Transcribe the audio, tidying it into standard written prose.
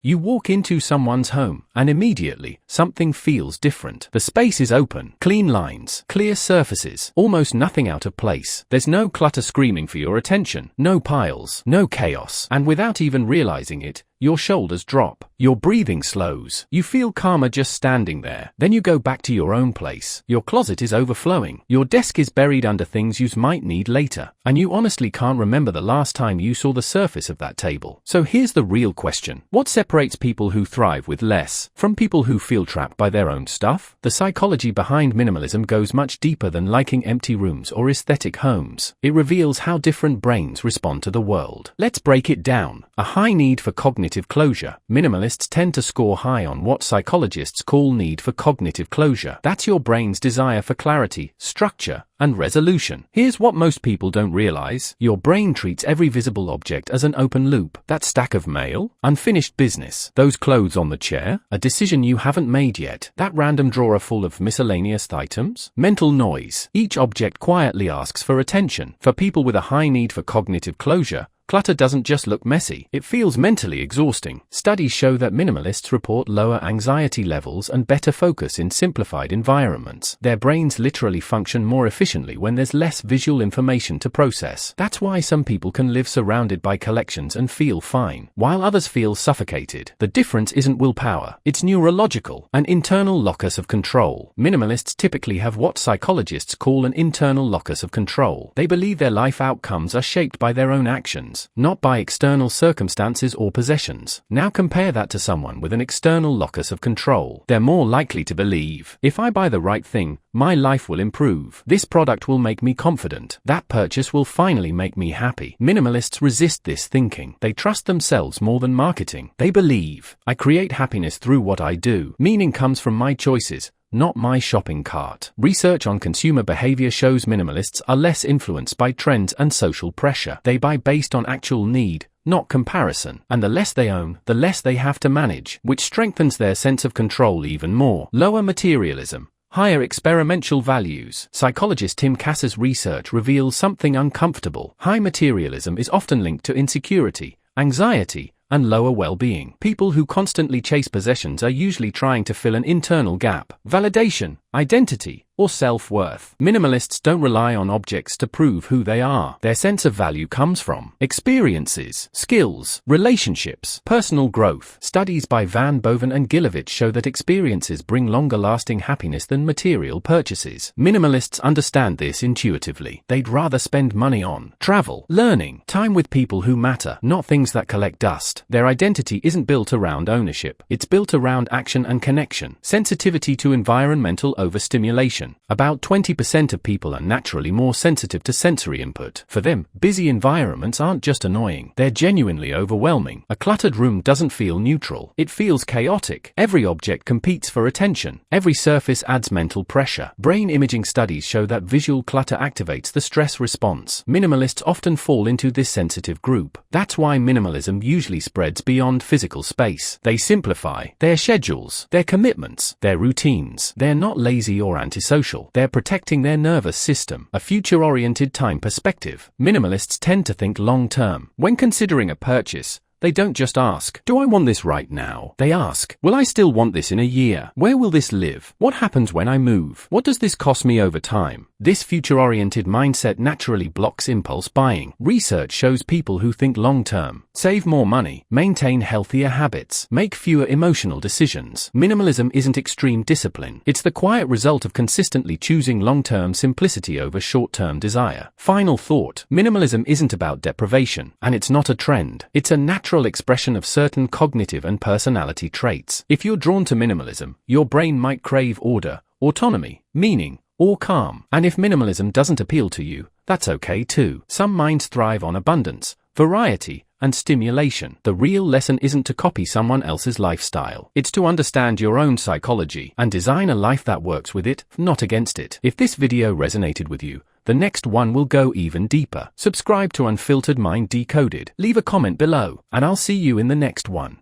You walk into someone's home, and immediately, something feels different. The space is open, clean lines, clear surfaces, almost nothing out of place. There's no clutter screaming for your attention, no piles, no chaos, and without even realizing it, your shoulders drop. Your breathing slows. You feel calmer just standing there. Then you go back to your own place. Your closet is overflowing. Your desk is buried under things you might need later. And you honestly can't remember the last time you saw the surface of that table. So here's the real question. What separates people who thrive with less from people who feel trapped by their own stuff? The psychology behind minimalism goes much deeper than liking empty rooms or aesthetic homes. It reveals how different brains respond to the world. Let's break it down. A high need for cognitive closure. Minimalists tend to score high on what psychologists call need for cognitive closure. That's your brain's desire for clarity, structure, and resolution. Here's what most people don't realize. Your brain treats every visible object as an open loop. That stack of mail, unfinished business, those clothes on the chair, a decision you haven't made yet, that random drawer full of miscellaneous items, mental noise. Each object quietly asks for attention. For people with a high need for cognitive closure, clutter doesn't just look messy, it feels mentally exhausting. Studies show that minimalists report lower anxiety levels and better focus in simplified environments. Their brains literally function more efficiently when there's less visual information to process. That's why some people can live surrounded by collections and feel fine, while others feel suffocated. The difference isn't willpower, it's neurological, an internal locus of control. Minimalists typically have what psychologists call an internal locus of control. They believe their life outcomes are shaped by their own actions, not by external circumstances or possessions. Now compare that to someone with an external locus of control. They're more likely to believe, if I buy the right thing, my life will improve. This product will make me confident. That purchase will finally make me happy. Minimalists resist this thinking. They trust themselves more than marketing. They believe, I create happiness through what I do. Meaning comes from my choices, not my shopping cart. Research on consumer behavior shows minimalists are less influenced by trends and social pressure. They buy based on actual need, not comparison. And the less they own, the less they have to manage, which strengthens their sense of control even more. Lower materialism, higher experimental values. Psychologist Tim Cass's research reveals something uncomfortable. High materialism is often linked to insecurity, anxiety, and lower well-being. People who constantly chase possessions are usually trying to fill an internal gap, validation, identity, or self-worth. Minimalists don't rely on objects to prove who they are. Their sense of value comes from experiences, skills, relationships, personal growth. Studies by Van Boven and Gilovich show that experiences bring longer-lasting happiness than material purchases. Minimalists understand this intuitively. They'd rather spend money on travel, learning, time with people who matter, not things that collect dust. Their identity isn't built around ownership. It's built around action and connection. Sensitivity to environmental overstimulation. About 20% of people are naturally more sensitive to sensory input. For them, busy environments aren't just annoying, they're genuinely overwhelming. A cluttered room doesn't feel neutral, it feels chaotic. Every object competes for attention. Every surface adds mental pressure. Brain imaging studies show that visual clutter activates the stress response. Minimalists often fall into this sensitive group. That's why minimalism usually spreads beyond physical space. They simplify their schedules, their commitments, their routines. They're not lazy or antisocial. They're protecting their nervous system, a future-oriented time perspective. Minimalists tend to think long-term. When considering a purchase, they don't just ask, do I want this right now? They ask, will I still want this in a year? Where will this live? What happens when I move? What does this cost me over time? This future-oriented mindset naturally blocks impulse buying. Research shows people who think long-term save more money, maintain healthier habits, make fewer emotional decisions. Minimalism isn't extreme discipline. It's the quiet result of consistently choosing long-term simplicity over short-term desire. Final thought, minimalism isn't about deprivation, and it's not a trend. It's a natural expression of certain cognitive and personality traits. If you're drawn to minimalism, your brain might crave order, autonomy, meaning, or calm. And if minimalism doesn't appeal to you, that's okay too. Some minds thrive on abundance, variety, and stimulation. The real lesson isn't to copy someone else's lifestyle. It's to understand your own psychology and design a life that works with it, not against it. If this video resonated with you, the next one will go even deeper. Subscribe to Unfiltered Mind Decoded, leave a comment below, and I'll see you in the next one.